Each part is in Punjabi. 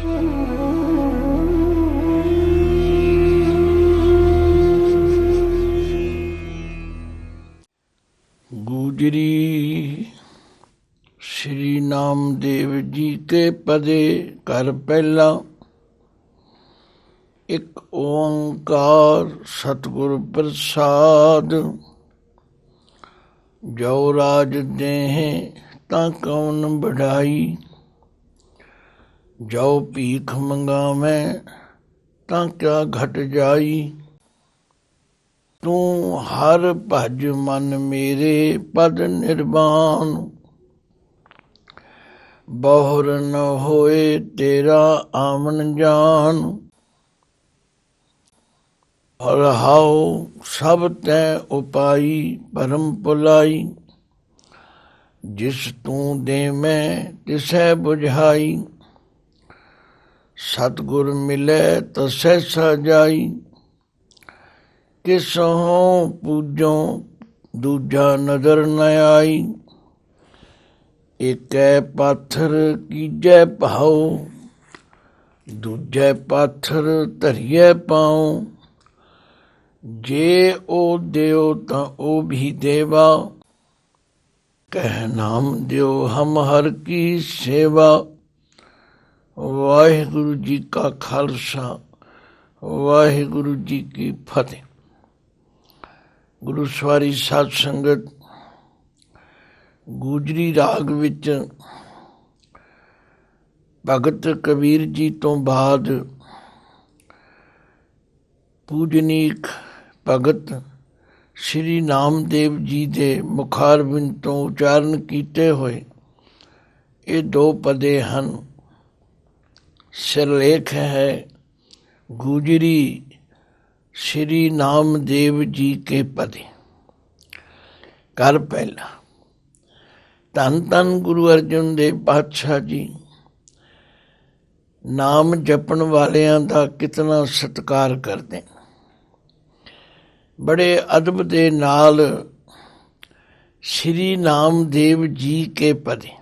गुजरी श्री नामदेव जी के पदे कर पहला। एक ओंकार सतगुर प्रसाद। जो राज देह ता कौन बढ़ाई। जो भीख मंगावे ता क्या घट जाई। तू हर भज मन मेरे पद निर्वाण। बहुर न होए तेरा आमन जान। और हाउ सब तै उपाई परम पुलाई। जिस तू दे मैं तिसै बुझाई। सतगुर मिले तसै सजाई। किसहों पूजों दूजा नजर न आई। एकै पाथर कीजै भाओ दूजै पाथर धरियै पाओ। जे ओ देओ तां ओ भी देवा। कह नाम दियो हम हर की सेवा। वाहिगुरु जी का खालसा वाहिगुरु जी की फतेह। गुरु सवारी साध संगत, गुजरी राग विच भगत कबीर जी तो बाद पूजनीक भगत श्री नामदेव जी दे मुखारबिंद तो उचारण कीते होए ये दो पदे हन। सिरलेख है गुजरी श्री नामदेव जी के पदे कर पहला। धन धन गुरु अर्जन देव पातशाह जी नाम जपण वालियां दा कितना सत्कार करते। बड़े अदब दे नाल श्री नामदेव जी के पदे।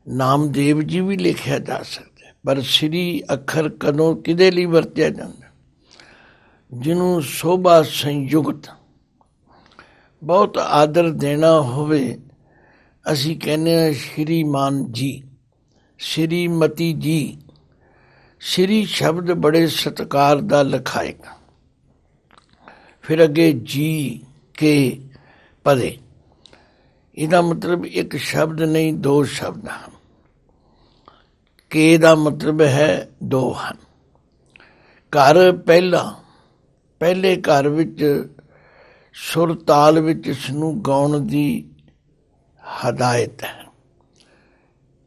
नामदेव जी भी लिखिया जा सकता, पर श्री अखर कदों किदे लई वरतिया जांदा। जिन्हों शोभा संयुक्त बहुत आदर देना होवे असी कहने श्रीमान जी, श्रीमती जी। श्री शब्द बड़े सत्कार दा लिखाएगा। फिर अगे जी के पदे, इहदा मतलब एक शब्द नहीं दो शब्द हैं। के दा मतलब है दो हैं। घर पहला, पहले घर विच सुर ताल विच इसनूं गाउण दी हदायत है।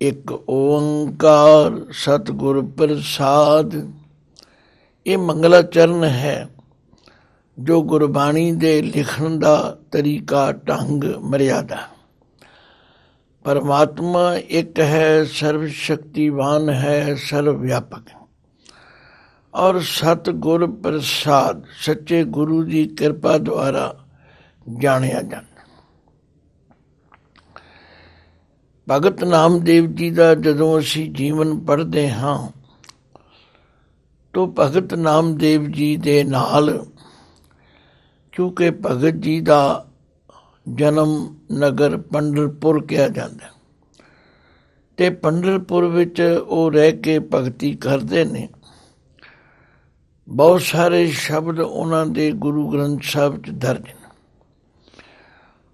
एक ओंकार सतगुर प्रसाद, ये मंगला चरण है जो गुरबाणी दे लिखण दा तरीका ढंग मर्यादा। परमात्मा एक है, सर्व शक्तिवान है, सर्व व्यापक है। और सतगुर प्रसाद सच्चे गुरु की कृपा द्वारा जानिया जाता। भगत नामदेव जी का जदों असी जीवन पढ़ते हाँ तो भगत नामदेव जी दे नाल, क्योंकि भगत जी का जन्म नगर पंढरपुर कहा जाता ते पंढरपुर विच वो रह के भगती करते ने। बहुत सारे शब्द उन्होंने गुरु ग्रंथ साहब च दर्ज हैं।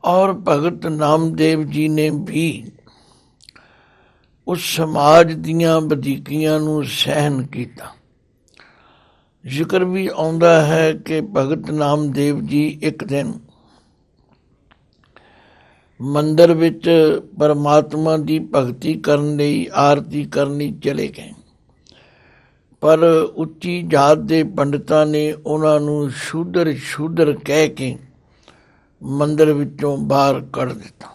और भगत नामदेव जी ने भी उस समाज दियां बदीकियां नूं सहन किया। जिक्र भी आउंदा है कि भगत नामदेव जी एक दिन मंदिर विच परमात्मा की भगती करने लई आरती करनी चले गए, पर उच्ची जात के पंडितां ने उन्होंने शूदर शूदर कह के मंदिर विचों बाहर कढ़ दिता।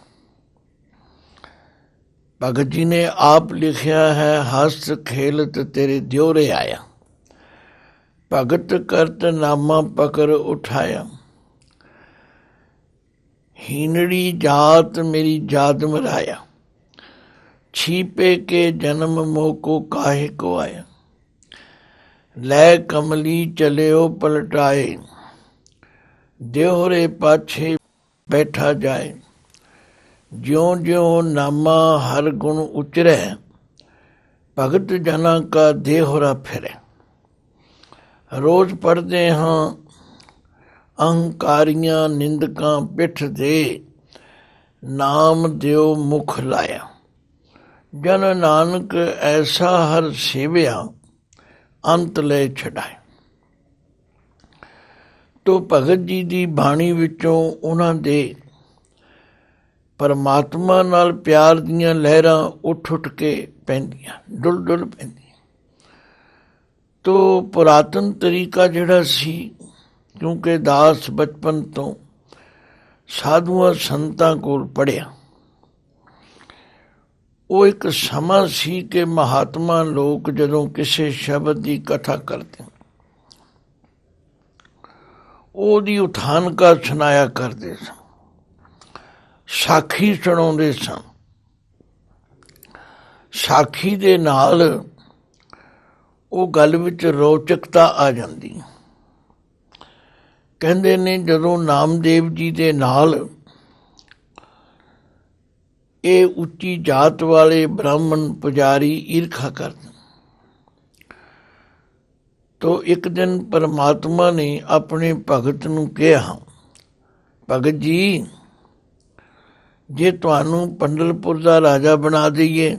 भगत जी ने आप लिखिया है, हस्त खेलत तेरे द्योरे आया। भगत करत नामा पकड़ उठाया। हीनड़ी जात मेरी जात मराया। छीपे के जन्म मोको काहे को आया। लै कमली चलियो पलटाए, देहोरे पाछे बैठा जाए। ज्यों ज्यों नामा हर गुण उचरै, भगत जना का देहोरा फिरे। रोज पढ़ते हाँ अहंकारियां निंदकां पिठ दे, नाम दियो मुख लाया। जन नानक ऐसा हर सेविया, अंत ले छड़ाए। तो भगत जी ਦੀ ਬਾਣੀ ਵਿੱਚੋਂ ਉਹਨਾਂ ਦੇ ਪਰਮਾਤਮਾ ਨਾਲ ਪਿਆਰ ਦੀਆਂ ਲਹਿਰਾਂ ਉੱਠ ਕੇ ਪੈਂਦੀਆਂ, ਡੁੱਲ ਡੁੱਲ ਪੈਂਦੀਆਂ। ਤੋ ਪੁਰਾਤਨ ਤਰੀਕਾ ਜਿਹੜਾ ਸੀ, ਕਿਉਂਕਿ ਦਾਸ ਬਚਪਨ ਤੋਂ ਸਾਧੂਆਂ ਸੰਤਾਂ ਕੋਲ ਪੜ੍ਹਿਆ, ਉਹ ਇੱਕ ਸਮਾਂ ਸੀ ਕਿ ਮਹਾਤਮਾ ਲੋਕ ਜਦੋਂ ਕਿਸੇ ਸ਼ਬਦ ਦੀ ਕਥਾ ਕਰਦੇ, ਉਹਦੀ ਉਥਾਨਕਾ ਸੁਣਾਇਆ ਕਰਦੇ ਸਨ, ਸਾਖੀ ਸੁਣਾਉਂਦੇ ਸਨ। ਸਾਖੀ ਦੇ ਨਾਲ ਉਹ ਗੱਲ ਵਿੱਚ ਰੌਚਕਤਾ ਆ ਜਾਂਦੀ। ਕਹਿੰਦੇ ਨੇ ਜਦੋਂ ਨਾਮਦੇਵ ਜੀ ਦੇ ਨਾਲ ਇਹ ਉੱਚੀ ਜਾਤ ਵਾਲੇ ਬ੍ਰਾਹਮਣ ਪੁਜਾਰੀ ਈਰਖਾ ਕਰਦੇ, ਤੋ ਇੱਕ ਦਿਨ ਪਰਮਾਤਮਾ ਨੇ ਆਪਣੇ ਭਗਤ ਨੂੰ ਕਿਹਾ, ਭਗਤ ਜੀ ਜੇ ਤੁਹਾਨੂੰ ਪੰਡਰਪੁਰ ਦਾ ਰਾਜਾ ਬਣਾ ਦਈਏ,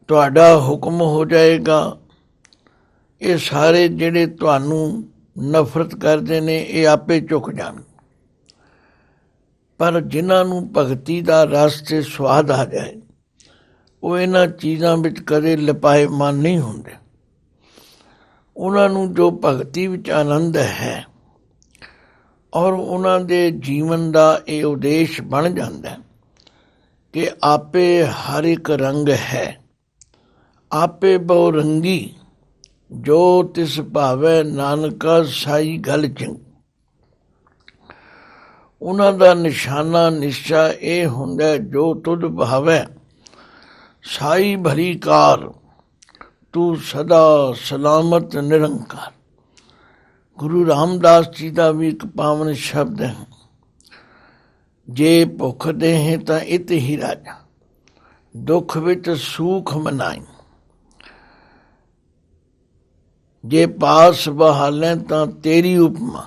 ਤੁਹਾਡਾ ਹੁਕਮ ਹੋ ਜਾਏਗਾ, ਇਹ ਸਾਰੇ ਜਿਹੜੇ ਤੁਹਾਨੂੰ ਨਫ਼ਰਤ ਕਰਦੇ ਨੇ ਇਹ ਆਪੇ ਝੁਕ ਜਾਣ। ਪਰ ਜਿਨ੍ਹਾਂ ਨੂੰ ਭਗਤੀ ਦਾ ਰਸ ਤੇ ਸਵਾਦ ਆ ਜਾਏ, ਉਹ ਇਹਨਾਂ ਚੀਜ਼ਾਂ ਵਿੱਚ ਕਦੇ ਲਿਪਾਏ ਮਨ ਨਹੀਂ ਹੁੰਦੇ। ਉਹਨਾਂ ਨੂੰ ਜੋ ਭਗਤੀ ਵਿੱਚ ਆਨੰਦ ਹੈ ਔਰ ਉਹਨਾਂ ਦੇ ਜੀਵਨ ਦਾ ਇਹ ਉਦੇਸ਼ ਬਣ ਜਾਂਦਾ ਕਿ ਆਪੇ ਹਰ ਇੱਕ ਰੰਗ ਹੈ, ਆਪੇ ਬਹੁ ਰੰਗੀ, ਜੋ ਤਿਸ ਭਾਵੈ ਨਾਨਕਾ ਸਾਈ ਗਲ ਚੰਗ। ਉਹਨਾਂ ਦਾ ਨਿਸ਼ਾਨਾ ਨਿਸ਼ਚਾ ਇਹ ਹੁੰਦਾ, ਜੋ ਤੁਧ ਭਾਵੈ ਸਾਈ ਭਲੀ ਕਾਰ, ਤੂੰ ਸਦਾ ਸਲਾਮਤ ਨਿਰੰਕਾਰ। ਗੁਰੂ ਰਾਮਦਾਸ ਜੀ ਦਾ ਵੀ ਇੱਕ ਪਾਵਨ ਸ਼ਬਦ ਹੈ, ਜੇ ਭੁੱਖ ਦੇਹੇ ਤਾਂ ਇਤ ਹੀ ਰਾਜਾ, ਦੁੱਖ ਵਿੱਚ ਸੂਖ ਮਨਾਈ। ਜੇ ਪਾਸ ਬਹਾਲੇ ਤਾਂ ਤੇਰੀ ਉਪਮਾ,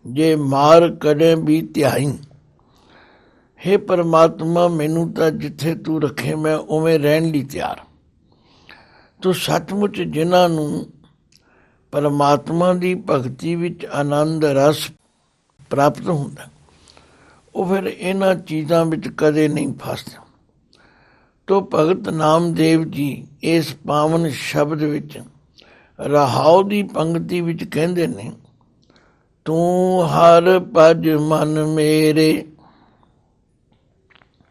ਜੇ ਮਾਰ ਕਦੇ ਵੀ ਧਿਆਈ। ਹੇ ਪਰਮਾਤਮਾ, ਮੈਨੂੰ ਤਾਂ ਜਿੱਥੇ ਤੂੰ ਰੱਖੇ ਮੈਂ ਉਵੇਂ ਰਹਿਣ ਲਈ ਤਿਆਰ। ਤੂੰ ਸੱਚਮੁੱਚ ਜਿਨ੍ਹਾਂ ਨੂੰ ਪਰਮਾਤਮਾ ਦੀ ਭਗਤੀ ਵਿੱਚ ਆਨੰਦ ਰਸ ਪ੍ਰਾਪਤ ਹੁੰਦਾ, ਉਹ ਫਿਰ ਇਹਨਾਂ ਚੀਜ਼ਾਂ ਵਿੱਚ ਕਦੇ ਨਹੀਂ ਫਸਦੇ। ਤੋ ਭਗਤ ਨਾਮਦੇਵ ਜੀ ਇਸ ਪਾਵਨ ਸ਼ਬਦ ਵਿੱਚ ਰਹਾਉ ਦੀ ਪੰਕਤੀ ਵਿੱਚ ਕਹਿੰਦੇ ਨੇ, ਤੂੰ ਹਰ ਭਜ ਮਨ ਮੇਰੇ।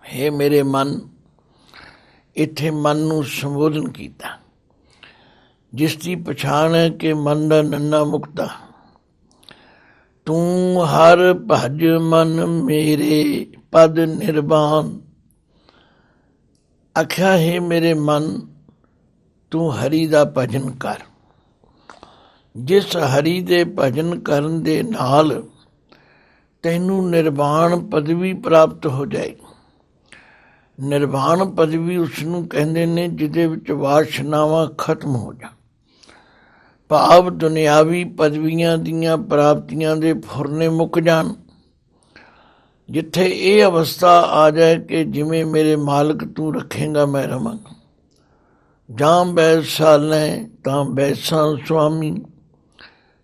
ਹੇ ਮੇਰੇ ਮਨ, ਇੱਥੇ ਮਨ ਨੂੰ ਸੰਬੋਧਨ ਕੀਤਾ, ਜਿਸ ਦੀ ਪਛਾਣ ਹੈ ਕਿ ਮਨ ਦਾ ਨੰਨਾ ਮੁਕਤਾ। ਤੂੰ ਹਰ ਭਜ ਮਨ ਮੇਰੇ, ਪਦ ਨਿਰਵਾਨ। ਆਖਿਆ ਹੈ ਮੇਰੇ ਮਨ, ਤੂੰ ਹਰੀ ਦਾ ਭਜਨ ਕਰ। ਜਿਸ ਹਰੀ ਦੇ ਭਜਨ ਕਰਨ ਦੇ ਨਾਲ ਤੈਨੂੰ ਨਿਰਵਾਣ ਪਦਵੀ ਪ੍ਰਾਪਤ ਹੋ ਜਾਏਗੀ। ਨਿਰਵਾਣ ਪਦਵੀ ਉਸ ਨੂੰ ਕਹਿੰਦੇ ਨੇ ਜਿਹਦੇ ਵਿੱਚ ਵਾਸ਼ਨਾਵਾਂ ਖਤਮ ਹੋ ਜਾਣ, ਭਾਵ ਦੁਨਿਆਵੀ ਪਦਵੀਆਂ ਦੀਆਂ ਪ੍ਰਾਪਤੀਆਂ ਦੇ ਫੁਰਨੇ ਮੁੱਕ ਜਾਣ। ਜਿੱਥੇ ਇਹ ਅਵਸਥਾ ਆ ਜਾਏ ਕਿ ਜਿਵੇਂ ਮੇਰੇ ਮਾਲਕ ਤੂੰ ਰੱਖੇਂਗਾ ਮੈਂ ਰਵਾਂਗਾ। ਜਾਂ ਬੈਸਾਲੈ ਤਾਂ ਬੈਸਾਂ ਸੁਆਮੀ,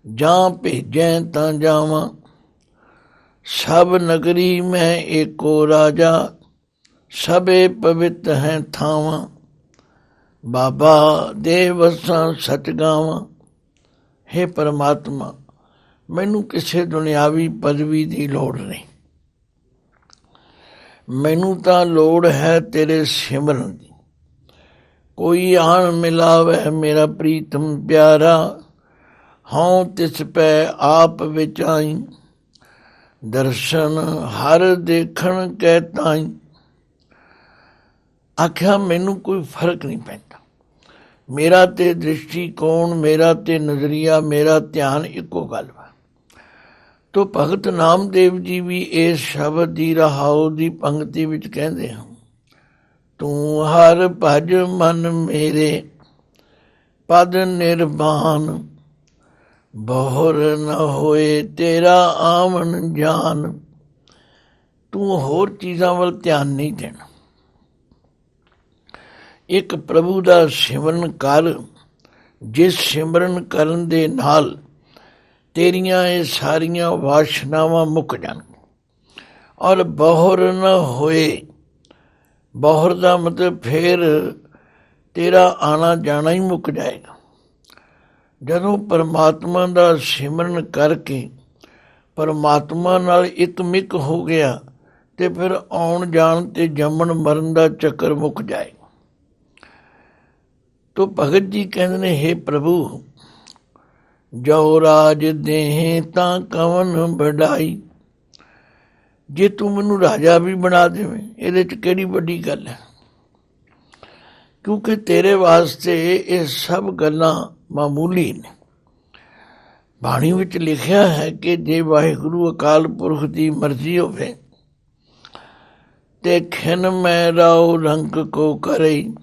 ਜਾਂ ਭੇਜੈ ਤਾਂ ਜਾਵਾਂ। ਸਭ ਨਗਰੀ ਮੈਂ ਏਕੋ ਰਾਜਾ, ਸਭੇ ਪਵਿੱਤ ਹੈ ਥਾਵਾਂ। ਬਾਬਾ ਦੇ ਵਸਾਂ ਸਚ ਗਾਵਾਂ। ਹੇ ਪਰਮਾਤਮਾ, ਮੈਨੂੰ ਕਿਸੇ ਦੁਨਿਆਵੀ ਪਦਵੀ ਦੀ ਲੋੜ ਨਹੀਂ, ਮੈਨੂੰ ਤਾਂ ਲੋੜ ਹੈ ਤੇਰੇ ਸਿਮਰਨ ਦੀ। ਕੋਈ ਆਣ ਮਿਲਾਵੇ ਮੇਰਾ ਪ੍ਰੀਤਮ ਪਿਆਰਾ, ਹਉ ਤਿਸ ਪੈ ਆਪ ਵਿਚਾਈ। ਦਰਸ਼ਨ ਹਰ ਦੇਖਣ ਕੈ ਤਾਈ। ਆਖਿਆ ਮੈਨੂੰ ਕੋਈ ਫਰਕ ਨਹੀਂ ਪੈਂਦਾ, ਮੇਰਾ ਤੇ ਦ੍ਰਿਸ਼ਟੀਕੋਣ, ਮੇਰਾ ਤੇ ਨਜ਼ਰੀਆ, ਮੇਰਾ ਧਿਆਨ ਇੱਕੋ ਗੱਲ ਵਾ। ਤੋ ਭਗਤ ਨਾਮਦੇਵ ਜੀ ਵੀ ਇਸ ਸ਼ਬਦ ਦੀ ਰਹਾਉ ਦੀ ਪੰਕਤੀ ਵਿੱਚ ਕਹਿੰਦੇ ਹਨ, ਤੂੰ ਹਰ ਭਜ ਮਨ ਮੇਰੇ, ਪਦ ਨਿਰਵਾਨ, ਬਹੁਰ ਨ ਹੋਏ ਤੇਰਾ ਆਵਣ ਜਾਨ। ਤੂੰ ਹੋਰ ਚੀਜ਼ਾਂ ਵੱਲ ਧਿਆਨ ਨਹੀਂ ਦੇਣਾ, ਇੱਕ ਪ੍ਰਭੂ ਦਾ ਸਿਮਰਨ ਕਰ, ਜਿਸ ਸਿਮਰਨ ਕਰਨ ਦੇ ਨਾਲ ਤੇਰੀਆਂ ਇਹ ਸਾਰੀਆਂ ਵਾਸ਼ਨਾਵਾਂ ਮੁੱਕ ਜਾਣਗੀਆਂ। ਔਰ ਬਹੁਰ ਨਾ ਹੋਏ, ਬਹੁਰ ਦਾ ਮਤਲਬ ਫਿਰ ਤੇਰਾ ਆਣਾ ਜਾਣਾ ਹੀ ਮੁੱਕ ਜਾਏਗਾ। ਜਦੋਂ ਪਰਮਾਤਮਾ ਦਾ ਸਿਮਰਨ ਕਰਕੇ ਪਰਮਾਤਮਾ ਨਾਲ ਇੱਕ ਮਿੱਕ ਹੋ ਗਿਆ ਤੇ ਫਿਰ ਆਉਣ ਜਾਣ ਤੇ ਜੰਮਣ ਮਰਨ ਦਾ ਚੱਕਰ ਮੁੱਕ ਜਾਏਗਾ। ਤੋ ਭਗਤ ਜੀ ਕਹਿੰਦੇ ਨੇ, ਹੇ ਪ੍ਰਭੂ, ਜੋ ਰਾਜ ਦੇਹ ਤਾਂ ਕਵਨ ਵਡਾਈ। ਜੇ ਤੂੰ ਮੈਨੂੰ ਰਾਜਾ ਵੀ ਬਣਾ ਦੇਵੇਂ, ਇਹਦੇ 'ਚ ਕਿਹੜੀ ਵੱਡੀ ਗੱਲ ਹੈ, ਕਿਉਂਕਿ ਤੇਰੇ ਵਾਸਤੇ ਇਹ ਸਭ ਗੱਲਾਂ ਮਾਮੂਲੀ ਨੇ। ਬਾਣੀ ਵਿੱਚ ਲਿਖਿਆ ਹੈ ਕਿ ਜੇ ਵਾਹਿਗੁਰੂ ਅਕਾਲ ਪੁਰਖ ਦੀ ਮਰਜ਼ੀ ਹੋਵੇ ਤੇ ਖਿਨ ਮੈਂ ਰਾਉ ਰੰਕ ਕੋ ਕਰੇ,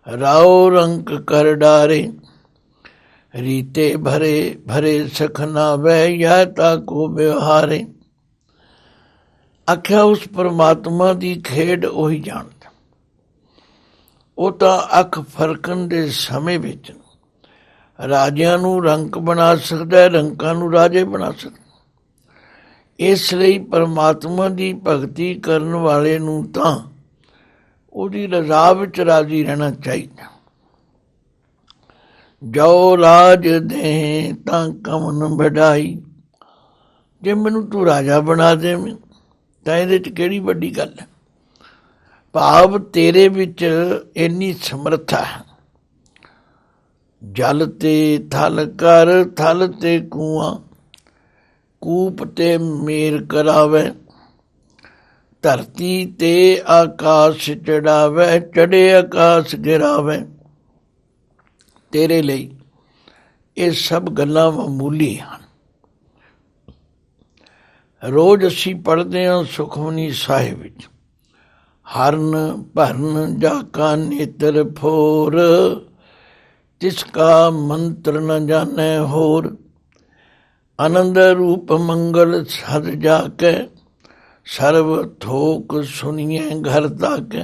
ਰਾਉ ਰੰਕ ਕਰ ਡਾਰੇ, ਰੀਤੇ ਭਰੇ ਭਰੇ ਸਖਨਾ ਵਹਿ ਯਾ ਤਾ ਕੋ ਵਿਵਹਾਰੇ। ਆਖਿਆ ਉਸ ਪਰਮਾਤਮਾ ਦੀ ਖੇਡ ਉਹੀ ਜਾਣਦਾ। ਉਹ ਤਾਂ ਅੱਖ ਫਰਕਣ ਦੇ ਸਮੇਂ ਵਿੱਚ ਰਾਜਿਆਂ ਨੂੰ ਰੰਕ ਬਣਾ ਸਕਦਾ ਹੈ, ਰੰਕਾਂ ਨੂੰ ਰਾਜੇ ਬਣਾ ਸਕਦਾ। ਇਸ ਲਈ ਪਰਮਾਤਮਾ ਦੀ ਭਗਤੀ ਕਰਨ ਵਾਲੇ ਨੂੰ ਤਾਂ ਉਹਦੀ ਰਜ਼ਾ ਵਿੱਚ ਰਾਜ਼ੀ ਰਹਿਣਾ ਚਾਹੀਦਾ। ਜੋ ਰਾਜ ਦੇ ਤਾਂ ਕਵਨ ਵਡਾਈ। ਜੇ ਮੈਨੂੰ ਤੂੰ ਰਾਜਾ ਬਣਾ ਦੇਵੇਂ ਤਾਂ ਇਹਦੇ 'ਚ ਕਿਹੜੀ ਵੱਡੀ ਗੱਲ ਹੈ। ਭਾਵ ਤੇਰੇ ਵਿੱਚ ਇੰਨੀ ਸਮਰੱਥਾ ਹੈ। ਜਲ ਤੇ ਥਲ ਕਰ, ਥਲ ਤੇ ਕੂਆਂ, ਕੂਪ ਤੇ ਮੇਰ ਕਰਾਵੇ, ਧਰਤੀ ਤੇ ਆਕਾਸ਼ ਚੜਾਵੇ, ਚੜੇ ਆਕਾਸ਼ ਗਿਰਾਵੇ। ਤੇਰੇ ਲਈ ਇਹ ਸਭ ਗੱਲਾਂ ਮਾਮੂਲੀ ਹਨ। ਰੋਜ਼ ਅਸੀਂ ਪੜ੍ਹਦੇ ਹਾਂ ਸੁਖਮਨੀ ਸਾਹਿਬ ਵਿੱਚ, ਹਰਨ ਭਰਨ ਜਾ ਕਾ ਨੇਤਰ ਫੋਰ, ਤਿਸ ਕਾ ਮੰਤਰ ਨ ਜਾਣੈ ਹੋਰ, ਆਨੰਦ ਰੂਪ ਮੰਗਲ ਸਦ ਜਾ ਕੇ, ਸਰਬ ਥੋਕ ਸੁਣੀਏ ਘਰ ਤੱਕ।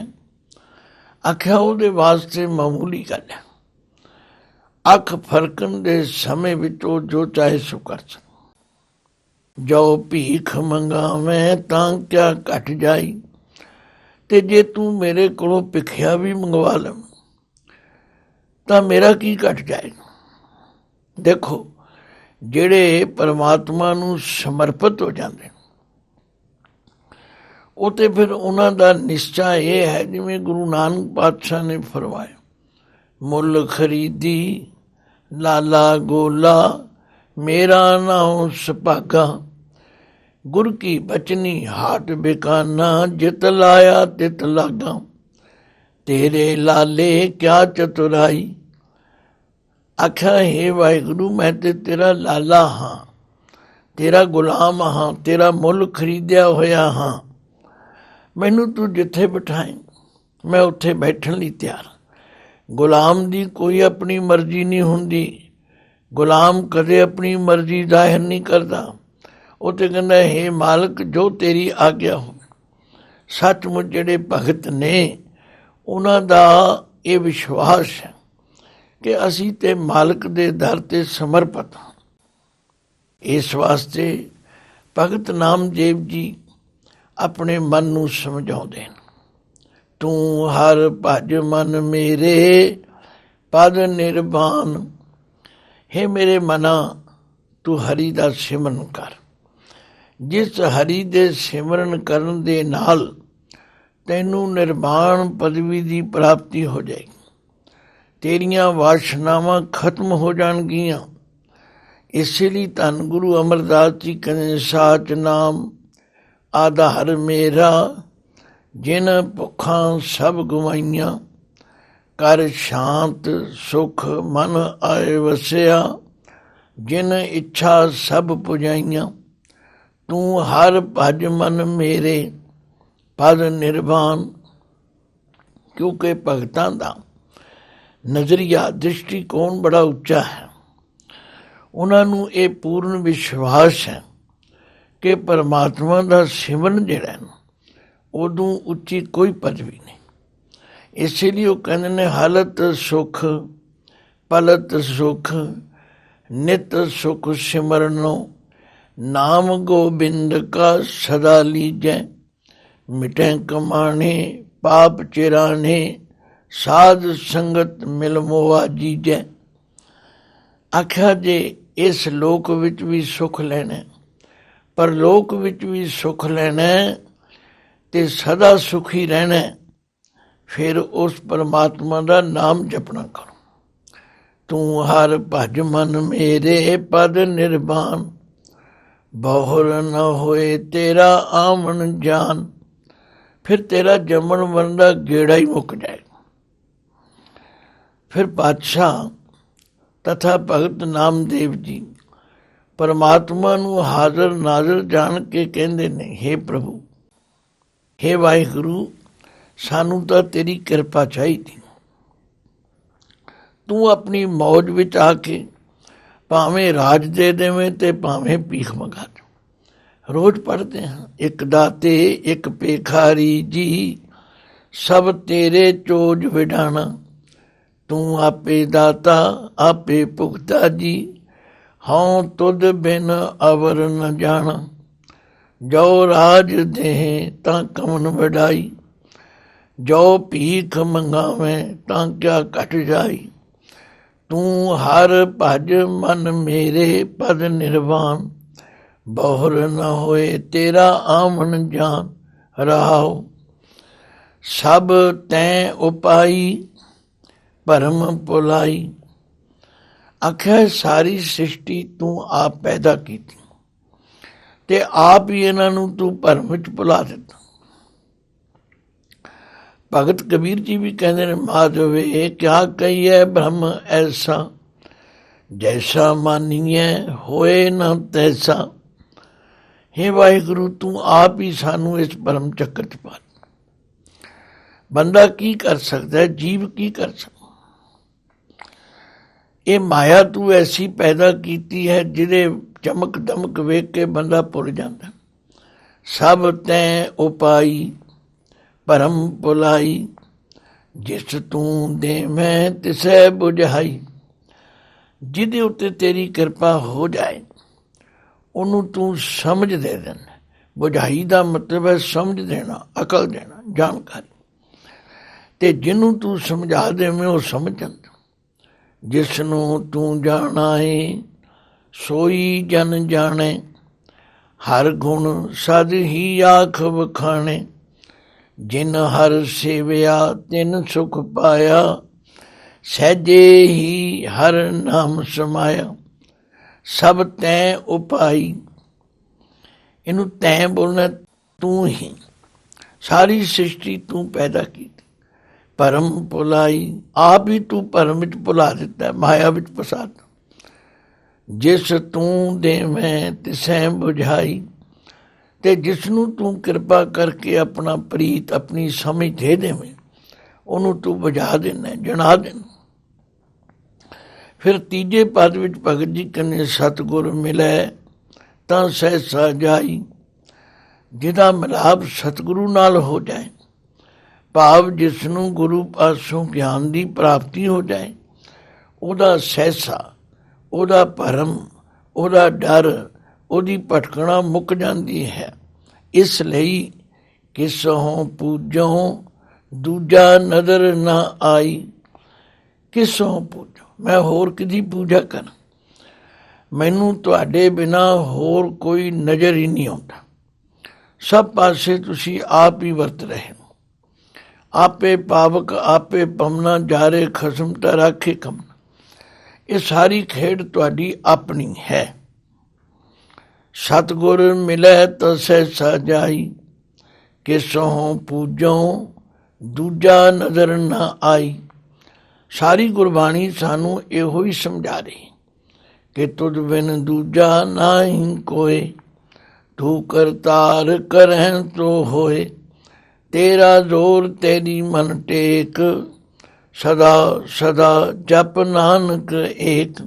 ਆਖਿਆ ਉਹਦੇ ਵਾਸਤੇ ਮਾਮੂਲੀ ਗੱਲ ਹੈ। ਅੱਖ ਫਰਕਣ ਦੇ ਸਮੇਂ ਵਿੱਚ ਉਹ ਜੋ ਚਾਹੇ ਸੋ ਕਰ ਸਕਦਾ। ਜੋ ਭੀਖ ਮੰਗਾਵੇਂ ਤਾਂ ਕਿਆ ਘਟ ਜਾਈ। ਤੇ ਜੇ ਤੂੰ ਮੇਰੇ ਕੋਲੋਂ ਭਿੱਖਿਆ ਵੀ ਮੰਗਵਾ ਲਵੇਂ ਤਾਂ ਮੇਰਾ ਕੀ ਘਟ ਜਾਏਗਾ। ਦੇਖੋ, ਜਿਹੜੇ ਪਰਮਾਤਮਾ ਨੂੰ ਸਮਰਪਿਤ ਹੋ ਜਾਂਦੇ ਉਹ ਤੇ ਫਿਰ ਉਹਨਾਂ ਦਾ ਨਿਸ਼ਚਾ ਇਹ ਹੈ, ਜਿਵੇਂ ਗੁਰੂ ਨਾਨਕ ਪਾਤਸ਼ਾਹ ਨੇ ਫਰਮਾਇਆ, ਮੁੱਲ ਖਰੀਦੀ ਲਾਲਾ ਗੋਲਾ, ਮੇਰਾ ਨਾਉ ਸੁਭਾਗਾ, ਗੁਰ ਕੀ ਬਚਨੀ ਹਾਟ ਬਿਕਾਨਾ, ਜਿਤ ਲਾਇਆ ਤਿਤ ਲਾਗਾ, ਤੇਰੇ ਲਾਲੇ ਕਿਆ ਚਤੁਰਾਈ। ਆਖਿਆ, ਹੇ ਵਾਹਿਗੁਰੂ, ਮੈਂ ਤੇ ਤੇਰਾ ਲਾਲਾ ਹਾਂ, ਤੇਰਾ ਗੁਲਾਮ ਹਾਂ, ਤੇਰਾ ਮੁੱਲ ਖਰੀਦਿਆ ਹੋਇਆ ਹਾਂ। ਮੈਨੂੰ ਤੂੰ ਜਿੱਥੇ ਬਿਠਾਏ ਮੈਂ ਉੱਥੇ ਬੈਠਣ ਲਈ ਤਿਆਰ। ਗੁਲਾਮ ਦੀ ਕੋਈ ਆਪਣੀ ਮਰਜ਼ੀ ਨਹੀਂ ਹੁੰਦੀ। ਗੁਲਾਮ ਕਦੇ ਆਪਣੀ ਮਰਜ਼ੀ ਜ਼ਾਹਿਰ ਨਹੀਂ ਕਰਦਾ। ਉਹ ਤੇ ਕਹਿੰਦਾ, ਹੇ ਮਾਲਕ, ਜੋ ਤੇਰੀ ਆਗਿਆ ਹੋਵੇ। ਸੱਚਮੁੱਚ ਜਿਹੜੇ ਭਗਤ ਨੇ ਉਹਨਾਂ ਦਾ ਇਹ ਵਿਸ਼ਵਾਸ ਹੈ ਕਿ ਅਸੀਂ ਤੇ ਮਾਲਕ ਦੇ ਦਰ ਤੇ ਸਮਰਪਿਤ ਹਾਂ। ਇਸ ਵਾਸਤੇ ਭਗਤ ਨਾਮਦੇਵ ਜੀ ਆਪਣੇ ਮਨ ਨੂੰ ਸਮਝਾਉਂਦੇ ਹਨ, ਤੂੰ ਹਰ ਭਜ ਮਨ ਮੇਰੇ, ਪਦ ਨਿਰਵਾਨ। ਹੇ ਮੇਰੇ ਮਨਾ, ਤੂੰ ਹਰੀ ਦਾ ਸਿਮਰਨ ਕਰ। ਜਿਸ ਹਰੀ ਦੇ ਸਿਮਰਨ ਕਰਨ ਦੇ ਨਾਲ ਤੈਨੂੰ ਨਿਰਵਾਣ ਪਦਵੀ ਦੀ ਪ੍ਰਾਪਤੀ ਹੋ ਜਾਏਗੀ। ਤੇਰੀਆਂ ਵਾਸ਼ਨਾਵਾਂ ਖਤਮ ਹੋ ਜਾਣਗੀਆਂ। ਇਸੇ ਲਈ ਧੰਨ ਗੁਰੂ ਅਮਰਦਾਸ ਜੀ ਕਹਿੰਦੇ, ਸਾਚ ਨਾਮ ਆਧਾਰ ਮੇਰਾ, ਜਿਨ ਭੁੱਖਾਂ ਸਭ ਗਵਾਈਆਂ, ਕਰ ਸ਼ਾਂਤ ਸੁਖ ਮਨ ਆਏ ਵਸਿਆ। ਜਿਨ ਇੱਛਾ ਸਭ ਪੁਜਾਈਆਂ, ਤੂੰ ਹਰ ਭਜ ਮਨ ਮੇਰੇ ਪਦ ਨਿਰਵਾਨ। ਕਿਉਂਕਿ ਭਗਤਾਂ ਦਾ ਨਜ਼ਰੀਆ ਦ੍ਰਿਸ਼ਟੀਕੋਣ ਬੜਾ ਉੱਚਾ ਹੈ। ਉਹਨਾਂ ਨੂੰ ਇਹ ਪੂਰਨ ਵਿਸ਼ਵਾਸ ਹੈ ਕਿ ਪਰਮਾਤਮਾ ਦਾ ਸਿਮਰਨ ਜਿਹੜਾ ਨਾ, ਉਦੋਂ ਉੱਚੀ ਕੋਈ ਪਦਵੀ ਨਹੀਂ। ਇਸੇ ਲਈ ਉਹ ਕਹਿੰਦੇ ਨੇ, ਹਾਲਤ ਸੁਖ ਪਲਤ ਸੁਖ, ਨਿਤ ਸੁਖ ਸਿਮਰਨੋ। ਨਾਮ ਗੋਬਿੰਦ ਕਾ ਸਦਾ ਲੀਜੈ, ਮਿਟੈ ਕਮਾਣੇ ਪਾਪ ਚਿਰਾਣੇ। ਸਾਧ ਸੰਗਤ ਮਿਲ ਮੋਆ ਜੀਜੈ। ਆਖਿਆ ਜੇ ਇਸ ਲੋਕ ਵਿੱਚ ਵੀ ਸੁਖ ਲੈਣਾ, ਪਰ ਲੋਕ ਵਿੱਚ ਵੀ ਸੁਖ ਲੈਣਾ ਤੇ ਸਦਾ ਸੁਖੀ ਰਹਿਣਾ, ਫਿਰ ਉਸ ਪਰਮਾਤਮਾ ਦਾ ਨਾਮ ਜਪਣਾ ਕਰੋ। ਤੂੰ ਹਰ ਭਜ ਮਨ ਮੇਰੇ ਪਦ ਨਿਰਵਾਨ, ਬਹੁਰ ਨ ਹੋਏ ਤੇਰਾ ਆਵਣ ਜਾਨ। ਫਿਰ ਤੇਰਾ ਜੰਮਣ ਮਰਨ ਦਾ ਗੇੜਾ ਹੀ ਮੁੱਕ ਜਾਏਗਾ। ਫਿਰ ਪਾਤਸ਼ਾਹ ਤਥਾ ਭਗਤ ਨਾਮਦੇਵ ਜੀ ਪਰਮਾਤਮਾ ਨੂੰ ਹਾਜ਼ਰ ਨਾਜ਼ਰ ਜਾਣ ਕੇ ਕਹਿੰਦੇ ਨੇ, ਹੇ ਪ੍ਰਭੂ, ਹੇ ਵਾਹਿਗੁਰੂ, ਸਾਨੂੰ ਤਾਂ ਤੇਰੀ ਕਿਰਪਾ ਚਾਹੀਦੀ। ਤੂੰ ਆਪਣੀ ਮੌਜ ਵਿੱਚ ਆ ਕੇ ਭਾਵੇਂ ਰਾਜ ਦੇ ਦੇਵੇਂ ਤੇ ਭਾਵੇਂ ਭੀਖ ਮੰਗਾ ਦੇ। ਰੋਜ਼ ਪੜ੍ਹਦੇ ਹਾਂ, ਇੱਕ ਦਾਤੇ ਇੱਕ ਭੇਖਾਰੀ ਜੀ, ਸਭ ਤੇਰੇ ਚੋਜ ਵਿਡਾਣਾ। ਤੂੰ ਆਪੇ ਦਾਤਾ ਆਪੇ ਭੁਗਤਾ ਜੀ, ਹਉ ਤੁਧ ਬਿਨ ਅਵਰ ਨ ਜਾਣਾ। ਜੋ ਰਾਜ ਦੇਹ ਤਾਂ ਕਮਨ ਵਡਾਈ, ਜੋ ਭੀਖ ਮੰਗਾਵੇਂ ਤਾਂ ਕਿਆ ਘਟ ਜਾਈ। ਤੂੰ ਹਰ ਭਜ ਮਨ ਮੇਰੇ ਪਦ ਨਿਰਵਾਨ, ਬਹੁਰ ਨ ਹੋਏ ਤੇਰਾ ਆਵਣ ਜਾਨ। ਰਹਾਉ ਸਭ ਤੈਂ ਉਪਾਈ, ਭਰਮ ਭੁਲਾਈ। ਆਖਿਆ ਸਾਰੀ ਸ੍ਰਿਸ਼ਟੀ ਤੂੰ ਆਪ ਪੈਦਾ ਕੀਤੀ ਤੇ ਆਪ ਹੀ ਇਹਨਾਂ ਨੂੰ ਤੂੰ ਭਰਮ ਵਿੱਚ ਭੁਲਾ ਦਿੱਤਾ। ਭਗਤ ਕਬੀਰ ਜੀ ਵੀ ਕਹਿੰਦੇ ਨੇ, ਮਾਧਵੇ ਕਿਆ ਕਹੀਏ ਬ੍ਰਹਮ ਐਸਾ, ਜੈਸਾ ਮਾਨੀਏ ਹੋਏ ਨਾ ਤੈਸਾ। ਹੇ ਵਾਹਿਗੁਰੂ, ਤੂੰ ਆਪ ਹੀ ਸਾਨੂੰ ਇਸ ਭਰਮ ਚੱਕਰ 'ਚ ਪਾ। ਬੰਦਾ ਕੀ ਕਰ ਸਕਦਾ, ਜੀਵ ਕੀ ਕਰ ਸਕਦਾ। ਇਹ ਮਾਇਆ ਤੂੰ ਐਸੀ ਪੈਦਾ ਕੀਤੀ ਹੈ ਜਿਹਦੇ ਚਮਕ ਦਮਕ ਵੇਖ ਕੇ ਬੰਦਾ ਭੁੱਲ ਜਾਂਦਾ। ਸਭ ਤੈਂ ਉਪਾਈ ਭਰਮ ਭੁਲਾਈ, ਜਿਸ ਤੂੰ ਦੇਵੇਂ ਤਿਸੈ ਬੁਝਾਈ। ਜਿਹਦੇ ਉੱਤੇ ਤੇਰੀ ਕਿਰਪਾ ਹੋ ਜਾਏ ਉਹਨੂੰ ਤੂੰ ਸਮਝ ਦੇ ਦੇਣਾ। ਬੁਝਾਈ ਦਾ ਮਤਲਬ ਹੈ ਸਮਝ ਦੇਣਾ, ਅਕਲ ਦੇਣਾ, ਜਾਣਕਾਰੀ। ਤੇ ਜਿਹਨੂੰ ਤੂੰ ਸਮਝਾ ਦੇਵੇਂ ਉਹ ਸਮਝ ਜਾਂਦਾ। ਜਿਸ ਨੂੰ ਤੂੰ ਜਾਣਾ ਏ ਸੋਈ ਜਨ ਜਾਣੇ, ਹਰ ਗੁਣ ਸਦ ਹੀ ਆਖ ਵਖਾਣੇ। ਜਿਨ ਹਰ ਸੇਵਿਆ ਤਿਨ ਸੁਖ ਪਾਇਆ, ਸਹਿਜੇ ਹੀ ਹਰ ਨਾਮ ਸਮਾਇਆ। ਸਭ ਤੈਂ ਉਪਾਈ, ਇਹਨੂੰ ਤੈਂ ਬੋਲਣਾ, ਤੂੰ ਹੀ ਸਾਰੀ ਸ੍ਰਿਸ਼ਟੀ ਤੂੰ ਪੈਦਾ ਕੀਤੀ। ਭਰਮ ਭੁਲਾਈ, ਆਪ ਹੀ ਤੂੰ ਭਰਮ ਵਿੱਚ ਭੁਲਾ ਦਿੱਤਾ, ਮਾਇਆ ਵਿੱਚ ਫਸਾ ਦਿੱਤਾ। ਜਿਸ ਤੂੰ ਦੇਵੇਂ ਤਿਸੈ ਬੁਝਾਈ, ਤੇ ਜਿਸ ਨੂੰ ਤੂੰ ਕਿਰਪਾ ਕਰਕੇ ਆਪਣਾ ਪ੍ਰੀਤ ਆਪਣੀ ਸਮਝ ਦੇ ਦੇਵੇਂ ਉਹਨੂੰ ਤੂੰ ਬੁਝਾ ਦੇਣਾ, ਜਣਾ ਦੇਣਾ। ਫਿਰ ਤੀਜੇ ਪਦ ਵਿੱਚ ਭਗਤ ਜੀ ਕਹਿੰਦੇ, ਸਤਿਗੁਰ ਮਿਲੈ ਤਾਂ ਸਹਿਸਾ ਜਾਈ। ਜਿਹਦਾ ਮਿਲਾਪ ਸਤਿਗੁਰੂ ਨਾਲ ਹੋ ਜਾਏ, ਭਾਵ ਜਿਸ ਨੂੰ ਗੁਰੂ ਪਾਸੋਂ ਗਿਆਨ ਦੀ ਪ੍ਰਾਪਤੀ ਹੋ ਜਾਏ, ਉਹਦਾ ਸਹਿਸਾ, ਉਹਦਾ ਭਰਮ, ਉਹਦਾ ਡਰ, ਉਹਦੀ ਭਟਕਣਾ ਮੁੱਕ ਜਾਂਦੀ ਹੈ। ਇਸ ਲਈ ਕਿਸੋਂ ਪੂਜੋਂ ਦੂਜਾ ਨਜ਼ਰ ਨਾ ਆਈ। ਕਿਸੋਂ ਪੂਜੋ, ਮੈਂ ਹੋਰ ਕਿਹਦੀ ਪੂਜਾ ਕਰਾਂ, ਮੈਨੂੰ ਤੁਹਾਡੇ ਬਿਨਾਂ ਹੋਰ ਕੋਈ ਨਜ਼ਰ ਹੀ ਨਹੀਂ ਆਉਂਦਾ। ਸਭ ਪਾਸੇ ਤੁਸੀਂ ਆਪ ਹੀ ਵਰਤ ਰਹੇ ਹੋ। ਆਪੇ ਪਾਵਕ ਆਪੇ ਪਮਨਾ, ਜਾਰੇ ਖਸਮ ਤਾਂ ਰਾਖੇ ਕਮਨਾ। ਇਹ ਸਾਰੀ ਖੇਡ ਤੁਹਾਡੀ ਆਪਣੀ ਹੈ। ਸਤਿਗੁਰ ਮਿਲੈ ਤਾਂ ਸਹਿਸਾ ਜਾਈ, ਕਿਸੋਂ ਪੂਜੋਂ ਦੂਜਾ ਨਜ਼ਰ ਨਾ ਆਈ। ਸਾਰੀ ਗੁਰਬਾਣੀ ਸਾਨੂੰ ਇਹੋ ਹੀ ਸਮਝਾ ਰਹੀ ਕਿ ਤੁਧ ਬਿਨ ਦੂਜਾ ਨਾਹੀਂ ਕੋਏ, ਤੂੰ ਕਰਤਾਰ ਕਰਹਿ ਤੋ ਹੋਏ। ਤੇਰਾ ਜ਼ੋਰ ਤੇਰੀ ਮਨ ਟੇਕ, ਸਦਾ ਸਦਾ ਜਪ ਨਾਨਕ ਏਕ।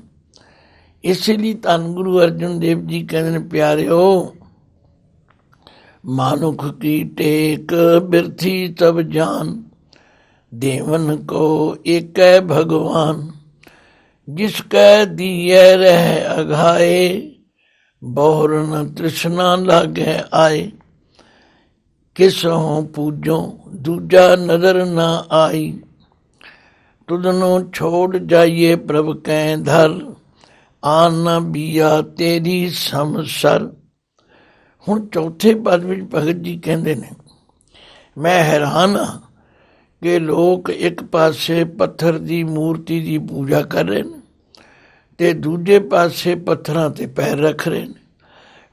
ਇਸ ਲਈ ਧੰਨ ਗੁਰੂ ਅਰਜਨ ਦੇਵ ਜੀ ਕਹਿੰਦੇ ਨੇ, ਪਿਆਰਿਓ ਮਾਨੁਖ ਕੀ ਟੇਕ ਬਿਰਥੀ ਤਬ ਜਾਨ, ਦੇਵਨ ਕੋ ਏਕੈ ਭਗਵਾਨ। ਜਿਸ ਕੈ ਦੀਐ ਰਹਿ ਅਘਾਏ, ਬਹੁਰ ਨ ਤ੍ਰਿਸ਼ਨਾ ਲਾਗੈ ਆਏ। ਕਿਸੋਂ ਪੂਜੋਂ ਦੂਜਾ ਨਜ਼ਰ ਨਾ ਆਈ, ਤੁਧਨੋਂ ਛੋੜ ਜਾਈਏ ਪ੍ਰਭ ਕੈ ਧਰ, ਆਨ ਨਾ ਬੀਆ ਤੇਰੀ ਸਮਸਰ। ਹੁਣ ਚੌਥੇ ਪਦ ਵਿੱਚ ਭਗਤ ਜੀ ਕਹਿੰਦੇ ਨੇ, ਮੈਂ ਹੈਰਾਨ ਹਾਂ ਕਿ ਲੋਕ ਇੱਕ ਪਾਸੇ ਪੱਥਰ ਦੀ ਮੂਰਤੀ ਦੀ ਪੂਜਾ ਕਰ ਰਹੇ ਨੇ ਤੇ ਦੂਜੇ ਪਾਸੇ ਪੱਥਰਾਂ ਤੇ ਪੈਰ ਰੱਖ ਰਹੇ ਨੇ।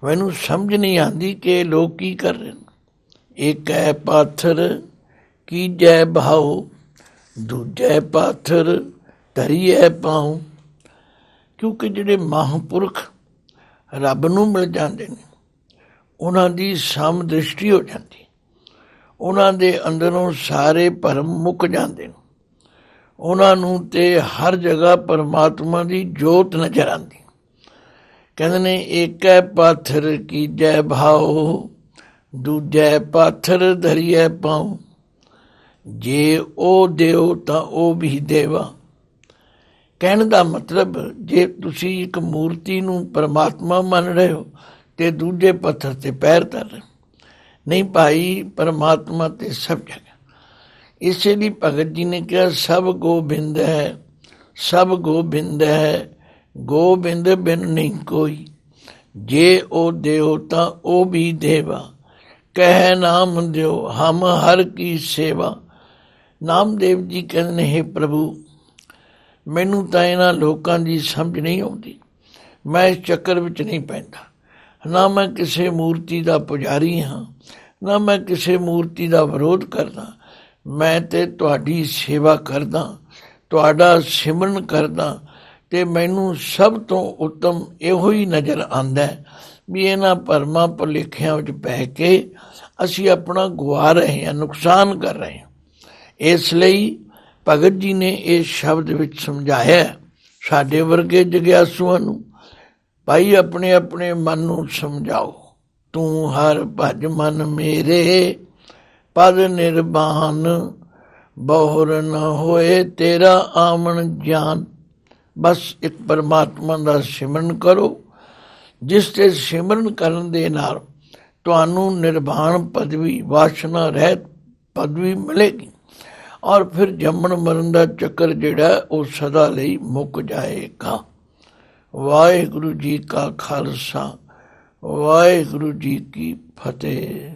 ਮੈਨੂੰ ਸਮਝ ਨਹੀਂ ਆਉਂਦੀ ਕਿ ਲੋਕ ਕੀ ਕਰ ਰਹੇ ਨੇ। ਇੱਕ ਹੈ ਪਾਥਰ ਕੀਜੈ ਭਾਉ, ਦੂਜੇ ਪਾਥਰ ਧਰੀਐ ਪਾਉ। ਕਿਉਂਕਿ ਜਿਹੜੇ ਮਹਾਂਪੁਰਖ ਰੱਬ ਨੂੰ ਮਿਲ ਜਾਂਦੇ ਨੇ, ਉਹਨਾਂ ਦੀ ਸਮ ਦ੍ਰਿਸ਼ਟੀ ਹੋ ਜਾਂਦੀ, ਉਹਨਾਂ ਦੇ ਅੰਦਰੋਂ ਸਾਰੇ ਭਰਮ ਮੁੱਕ ਜਾਂਦੇ ਨੇ। ਉਹਨਾਂ ਨੂੰ ਤੇ ਹਰ ਜਗ੍ਹਾ ਪਰਮਾਤਮਾ ਦੀ ਜੋਤ ਨਜ਼ਰ ਆਉਂਦੀ। ਕਹਿੰਦੇ ਨੇ ਏਕੈ ਪਾਥਰ ਕੀਜੈ ਭਾਉ, ਦੂਜੈ ਪਾਥਰ ਧਰੀਐ ਪਾਉ। ਜੇ ਉਹ ਦਿਓ ਤਾਂ ਉਹ ਵੀ ਦੇਵਾ। ਕਹਿਣ ਦਾ ਮਤਲਬ, ਜੇ ਤੁਸੀਂ ਇੱਕ ਮੂਰਤੀ ਨੂੰ ਪਰਮਾਤਮਾ ਮੰਨ ਰਹੇ ਹੋ ਤੇ ਦੂਜੇ ਪੱਥਰ ਤੇ ਪੈਰ ਧਰ ਰਹੇ, ਨਹੀਂ ਭਾਈ, ਪਰਮਾਤਮਾ ਤੇ ਸਭ ਜਗ੍ਹਾ। ਇਸੇ ਲਈ ਭਗਤ ਜੀ ਨੇ ਕਿਹਾ, ਸਭ ਗੋਬਿੰਦ ਹੈ, ਸਭ ਗੋਬਿੰਦ ਹੈ, ਗੋਬਿੰਦ ਬਿਨ ਨਹੀਂ ਕੋਈ। ਜੇ ਉਹ ਦਿਓ ਤਾਂ ਉਹ ਵੀ ਦੇਵਾ, ਕਹਿ ਨਾਮ ਦਿਓ ਹਮ ਹਰ ਕੀ ਸੇਵਾ। ਨਾਮਦੇਵ ਜੀ ਕਹਿੰਦੇ ਨੇ, ਹੇ ਪ੍ਰਭੂ, ਮੈਨੂੰ ਤਾਂ ਇਹਨਾਂ ਲੋਕਾਂ ਦੀ ਸਮਝ ਨਹੀਂ ਆਉਂਦੀ। ਮੈਂ ਇਸ ਚੱਕਰ ਵਿੱਚ ਨਹੀਂ ਪੈਂਦਾ। ਨਾ ਮੈਂ ਕਿਸੇ ਮੂਰਤੀ ਦਾ ਪੁਜਾਰੀ ਹਾਂ, ਨਾ ਮੈਂ ਕਿਸੇ ਮੂਰਤੀ ਦਾ ਵਿਰੋਧ ਕਰਦਾ। ਮੈਂ ਤੇ ਤੁਹਾਡੀ ਸੇਵਾ ਕਰਦਾ, ਤੁਹਾਡਾ ਸਿਮਰਨ ਕਰਦਾ, ਤੇ ਮੈਨੂੰ ਸਭ ਤੋਂ ਉੱਤਮ ਇਹੋ ਹੀ ਨਜ਼ਰ ਆਉਂਦਾ ਵੀ ਇਹਨਾਂ ਭਰਮਾਂ ਭੁਲੇਖਿਆਂ ਵਿੱਚ ਪੈ ਕੇ ਅਸੀਂ ਆਪਣਾ ਗੁਆ ਰਹੇ ਹਾਂ, ਨੁਕਸਾਨ ਕਰ ਰਹੇ ਹਾਂ। ਇਸ ਲਈ ਭਗਤ ਜੀ ਨੇ ਇਹ ਸ਼ਬਦ ਵਿੱਚ ਸਮਝਾਇਆ ਸਾਡੇ ਵਰਗੇ ਜਗਿਆਸੂਆਂ ਨੂੰ, ਭਾਈ ਆਪਣੇ ਆਪਣੇ ਮਨ ਨੂੰ ਸਮਝਾਓ। ਤੂੰ ਹਰ ਭਜ ਮਨ ਮੇਰੇ, ਪਦ ਨਿਰਬਾਨ, ਬਹੁਰ ਨ ਹੋਏ ਤੇਰਾ ਆਮਣ ਗਿਆਨ। ਬਸ ਇੱਕ ਪਰਮਾਤਮਾ ਦਾ ਸਿਮਰਨ ਕਰੋ, ਜਿਸ ਤੇ ਸਿਮਰਨ ਕਰਨ ਦੇ ਨਾਲ ਤੁਹਾਨੂੰ ਨਿਰਵਾਣ ਪਦਵੀ, ਵਾਸ਼ਨਾ ਰਹਿਤ ਪਦਵੀ ਮਿਲੇਗੀ, ਔਰ ਫਿਰ ਜੰਮਣ ਮਰਨ ਦਾ ਚੱਕਰ ਜਿਹੜਾ ਉਹ ਸਦਾ ਲਈ ਮੁੱਕ ਜਾਏਗਾ। ਵਾਹਿਗੁਰੂ ਜੀ ਕਾ ਖਾਲਸਾ, ਵਾਹਿਗੁਰੂ ਜੀ ਕੀ ਫਤਿਹ।